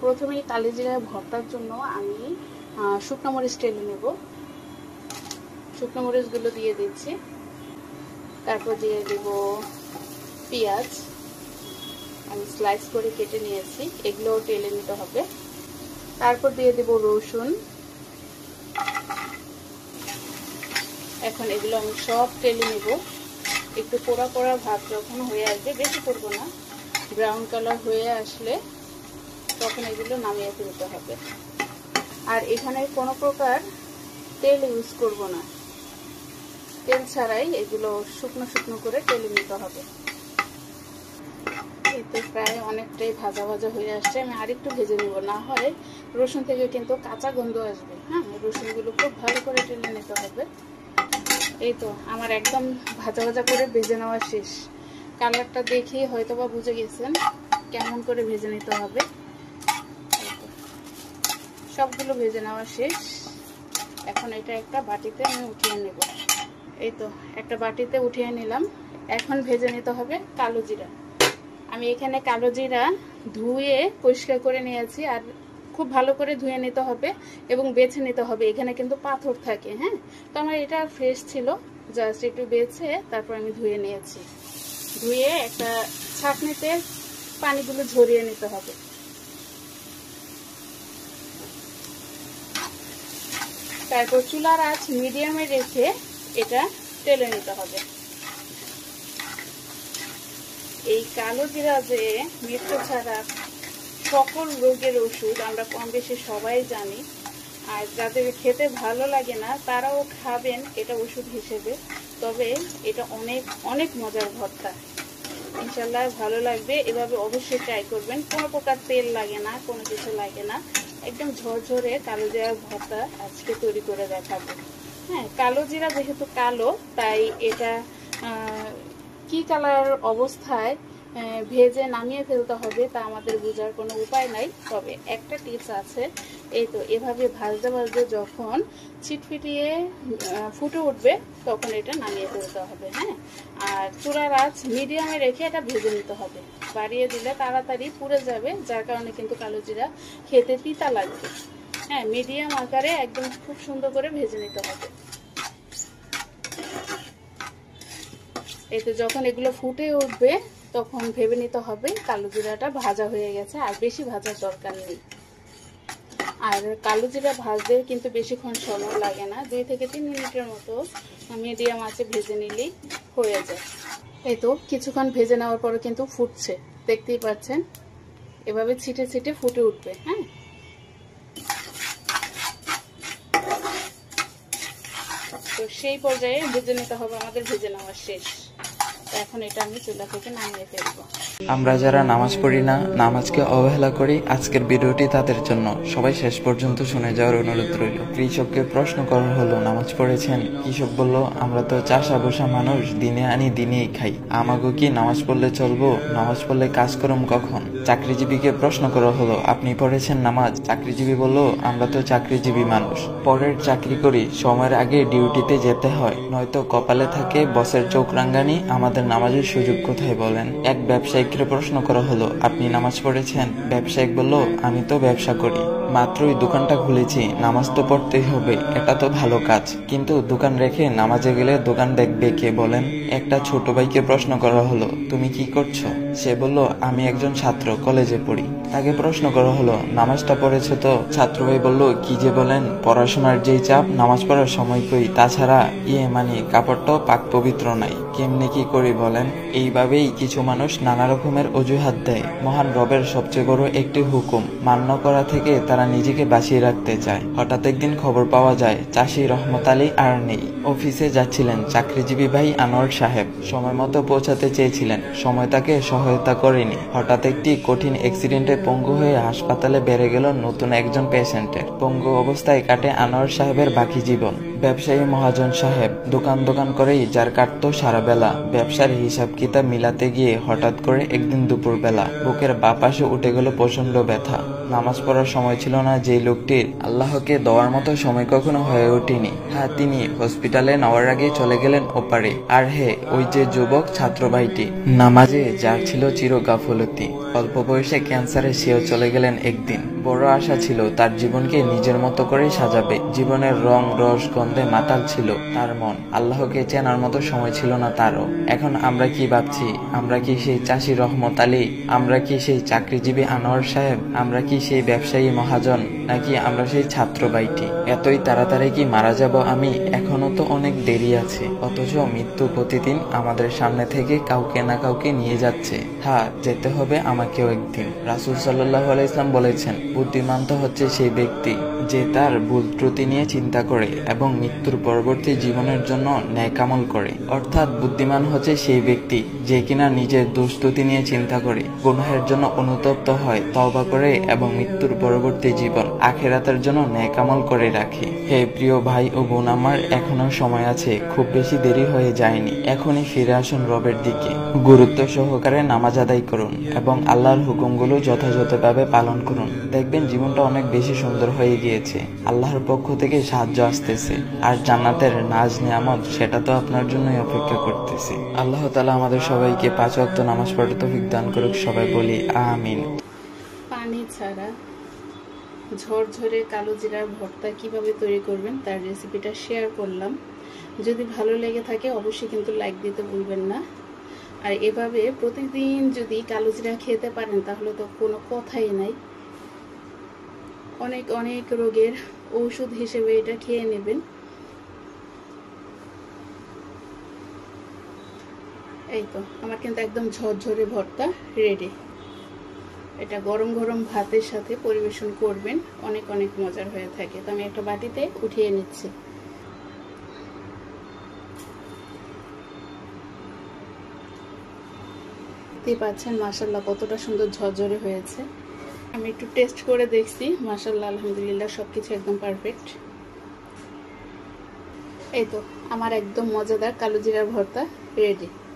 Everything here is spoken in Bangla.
প্রথমেই কালিজিরা ভর্তার জন্য আমি শুকনো মরিচ টেলে নেব। শুকনো মরিচগুলো দিয়ে দিচ্ছি। তারপর দিয়ে দেব পেঁয়াজ, আমি স্লাইস করে কেটে নিয়েছি, এগুলোও টেলে নিতে হবে। তারপর দিয়ে দেব রসুন। এখন এগুলো আমি সব টেলে নেব। একটু পোড়া পোড়া ভাব যখন হয়ে আসবে, বেশি করবো না, ব্রাউন কালার হয়ে আসলে তখন এগুলো নামিয়ে ফেলতে হবে। আর এখানে কোনো প্রকার তেল ইউজ করব না, তেল ছাড়াই এগুলো শুকনো শুকনো করে টেলে নিতে হবে। এই তো প্রায় অনেকটাই ভাজা ভাজা হয়ে আসছে। আমি আরেকটু ভেজে নিব, না হয় রসুন থেকে কিন্তু কাঁচা গন্ধ আসবে। হ্যাঁ, রসুনগুলো খুব ভালো করে টেলে নিতে হবে। এই তো আমার একদম ভাজা ভাজা করে ভেজে নেওয়া শেষ। কালারটা দেখেই হয়তো বা বুঝে গেছেন কেমন করে ভেজে নিতে হবে। সবগুলো ভেজে নেওয়া শেষ। এখন এটা একটা বাটিতে আমি উঠিয়ে নেব। এই তো একটা বাটিতে উঠিয়ে নিলাম। এখন ভেজে নিতে হবে কালো জিরা। আমি এখানে কালো জিরা ধুয়ে পরিষ্কার করে নিয়েছি, আর খুব ভালো করে ধুয়ে নিতে হবে এবং বেছে নিতে হবে। এখানে কিন্তু পাথর থাকে। হ্যাঁ, তো আমার এটা ফ্রেশ ছিল, জাস্ট একটু বেছে তারপর আমি ধুয়ে নিয়েছি। ধুয়ে একটা ছাঁকনিতে পানিগুলো ঝরিয়ে নিতে হবে। তারপর চুলার আঁচ মিডিয়ামে রেখে এটা টেলে নিতে হবে। এই কালো জিরা যে মৃত্যু ছাড়া সকল রোগের ওষুধ, আমরা কম বেশি সবাই জানি। আর যাদের খেতে ভালো লাগে না তারাও খাবেন এটা ওষুধ হিসেবে। তবে এটা অনেক অনেক মজার ভর্তা, ইনশাল্লাহ ভালো লাগবে। এভাবে অবশ্যই ট্রাই করবেন। কোনো প্রকার তেল লাগে না, কোনো কিছু লাগে না, একদম ঝরঝরে কালো জিরার ভর্তা আজকে তৈরি করে দেখাবো। হ্যাঁ, কালো জিরা যেহেতু কালো, তাই এটা কি কালার অবস্থায় ভেজে নামিয়ে ফেলতে হবে তা আমাদের বোঝার কোনো উপায় নাই। তবে একটা টিপস আছে, এই তো এভাবে ভাজতে ভাজতে যখন ছিটফিটিয়ে ফুটে উঠবে তখন এটা নামিয়ে ফেলতে হবে। হ্যাঁ, আর চুলার আঁচ মিডিয়ামে রেখে এটা ভেজে নিতে হবে। বাড়িয়ে দিলে তাড়াতাড়ি পুড়ে যাবে, যার কারণে কিন্তু কালো জিরা খেতে তিতা লাগবে। হ্যাঁ, মিডিয়াম আকারে একদম খুব সুন্দর করে ভেজে নিতে হবে। এই তো যখন এগুলো ফুটে উঠবে তখন ভেবে নিতে হবে কালো জিরাটা ভাজা হয়ে গেছে, আর বেশি ভাজার দরকার নেই। আর কালো জিরা ভাজতে কিন্তু বেশিক্ষণ সময় লাগে না, 2 থেকে 3 মিনিটের মতো মিডিয়াম আঁচে ভেজে নিলেই হয়ে যায়। এই তো কিছুক্ষণ ভেজে নেওয়ার পরে কিন্তু ফুটছে, দেখতেই পাচ্ছেন এভাবে ছিটে ছিটে ফুটে উঠবে। হ্যাঁ, তো সেই পর্যায়ে ভেজে নিতে হবে। আমাদের ভেজে নেওয়া শেষ। এখন এটা আমি চুলা থেকে নামিয়ে ফেলবো। আমরা যারা নামাজ পড়ি না, নামাজকে অবহেলা করি, আজকের ভিডিওটি তাদের জন্য। সবাই শেষ পর্যন্ত শুনে যাওয়ার অনুরোধ রইল। কৃষককে প্রশ্ন করা হলো, নামাজ পড়েছেন? কৃষক বলল, আমরা তো চাষা বসা মানুষ, দিনে আনি দিনেই খাই, আমাগো কি নামাজ পড়লে চলবো? নামাজ পড়লে কাজ করম কখন? চাকরিজীবীকে প্রশ্ন করা হলো, আপনি পড়েছেন নামাজ? চাকরিজীবী বলল, আমরা তো চাকরিজীবী মানুষ, পরের চাকরি করি, সময়ের আগে ডিউটিতে যেতে হয়, নয়তো কপালে থাকে বসের চোখ রাঙ্গানি, আমাদের নামাজের সুযোগ কোথায় বলেন? এক ব্যবসায়ীকে প্রশ্ন করা হলো, আপনি নামাজ পড়েছেন? ব্যবসায়িক বলল, আমি তো ব্যবসা করি, মাত্রই দোকানটা খুলেছি, নামাজ তো পড়তেই হবে, এটা তো ভালো কাজ, কিন্তু দোকান রেখে নামাজে গেলে দোকান দেখবে কে বলেন? একটা ছোট ভাইকে প্রশ্ন করা হলো, তুমি কি করছো? সে বলল, আমি একজন ছাত্র, কলেজে পড়ি। তাকে প্রশ্ন করা হলো, নামাজটা পড়েছো তো? ছাত্র ভাই বলল, কি যে বলেন, পড়াশোনার যেই চাপ, নামাজ পড়ার সময় কই, তাছাড়া কাপড়টাও পাক পবিত্র নাই, কেমনি কি করি বলেন? এইভাবেই কিছু মানুষ নানা রকমের অজুহাত দেয়। মহান রবের সবচেয়ে বড় একটি হুকুম মান্য করা থেকে তারা নিজেকে বাঁচিয়ে রাখতে চায়। হঠাৎ একদিন খবর পাওয়া যায় চাষি রহমত আলী আর নেই। অফিসে যাচ্ছিলেন চাকরিজীবী ভাই আনোয়ার সাহেব, সময় মতো পৌঁছাতে চেয়েছিলেন, সময় তাকে সহায়তা করেনি। হঠাৎ একটি কঠিন অ্যাক্সিডেন্টে পঙ্গু হয়ে হাসপাতালে বেড়ে গেল নতুন একজন পেশেন্টের। পঙ্গু অবস্থায় কাটে আনোয়ার সাহেবের বাকি জীবন। ব্যবসায়ী মহাজন সাহেব দোকান দোকান করেই যার কাটতো সারা বেলা। ব্যবসার হিসাব কিতাব মিলাতে গিয়ে হঠাৎ করে একদিন দুপুর বেলা বুকের বাঁ পাশে উঠে গেল প্রচন্ড ব্যথা। নামাজ পড়ার সময় ছিল না যেই লোকটির, আল্লাহকে দেওয়ার মতো সময় কখনো হয়ে ওঠেনি। হ্যাঁ, তিনি হসপিটালে নেওয়ার আগে চলে গেলেন ওপারে। আর হে, ওই যে যুবক ছাত্র ভাইটি, নামাজে যার ছিল চির গাফলতি, অল্প বয়সে ক্যান্সারে সেও চলে গেলেন একদিন। বড় আশা ছিল তার জীবনকে নিজের মতো করে সাজাবে। জীবনের রং রস গন্ধে মাতাল ছিল তার মন। আল্লাহকে চেনার মতো সময় ছিল না তারও। এখন আমরা কি ভাবছি? আমরা কি সেই চাষি রহমত আলী? আমরা কি সেই চাকরিজীবী আনোয়ার সাহেব? আমরা কি সেই ব্যবসায়ী মহাজন? নাকি আমরা সেই ছাত্র ভাইটি? এতই তাড়াতাড়ি কি মারা যাব আমি? এখনো তো অনেক দেরি আছে। অথচ মৃত্যু প্রতিদিন আমাদের সামনে থেকে কাউকে না কাউকে নিয়ে যাচ্ছে। হ্যাঁ, যেতে হবে আমাকেও একদিন। রাসূল সাল্লাল্লাহু আলাইহি ওয়াসাল্লাম বলেছেন, বুদ্ধিমান তো হচ্ছে সেই ব্যক্তি যে তার ভুল ত্রুটি নিয়ে চিন্তা করে এবং মৃত্যুর পরবর্তী জীবনের জন্য ন্যায় কামল করে। অর্থাৎ বুদ্ধিমান হচ্ছে সেই ব্যক্তি যে কিনা নিজের দুষ্কৃতি নিয়ে চিন্তা করে, গুনাহের জন্য অনুতপ্ত হয়, তওবা করে এবং মৃত্যুর পরবর্তী জীবন আখিরাতের জন্য ন্যায় কামল করে রাখে। হে প্রিয় ভাই ও বোন আমার, এখনো সময় আছে, খুব বেশি দেরি হয়ে যায়নি। এখনই ফিরে আসুন রবের দিকে। গুরুত্ব সহকারে নামাজ আদায় করুন এবং আল্লাহর হুকুমগুলো যথাযথভাবে পালন করুন। দেখবেন জীবনটা অনেক বেশি সুন্দর হয়ে গিয়েছে। আল্লাহর পক্ষ থেকে সাহায্য আসতেছে, আর জান্নাতের নাজ নিয়ামত সেটা তো আপনার জন্যই অপেক্ষা করতেছে। আল্লাহ তাআলা আমাদের সবাইকে 5 ওয়াক্ত নামাজ পড়তে তৌফিক দান করুক। সবাই বলি আমিন। পানি ছাড়া ঝরঝরে কালো জিরার ভর্তা কিভাবে তৈরি করবেন তার রেসিপিটা শেয়ার করলাম। যদি ভালো লেগে থাকে অবশ্যই কিন্তু লাইক দিতে ভুলবেন না। আর এভাবে প্রতিদিন যদি কালো জিরা খেতে পারেন তাহলে তো কোনো কথাই নাই। অনেক অনেক রোগের ঔষধ হিসেবে এটা খেয়ে নেবেন। এই তো আমার কিন্তু একদম ঝরঝরে ভর্তা রেডি। এটা গরম গরম ভাতের সাথে পরিবেশন করবেন, অনেক অনেক মজার হয়ে থাকে। তো আমি একটা বাটিতে উঠিয়ে নিচ্ছি। দেখতে পাচ্ছেন মাশাআল্লাহ কতটা সুন্দর ঝরঝরে হয়েছে। আমি একটু টেস্ট করে দেখছি, মাশাআল্লাহ আলহামদুলিল্লাহ সবকিছু একদম পারফেক্ট। এই তো আমার একদম মজাদার কালো জিরার ভর্তা রেডি।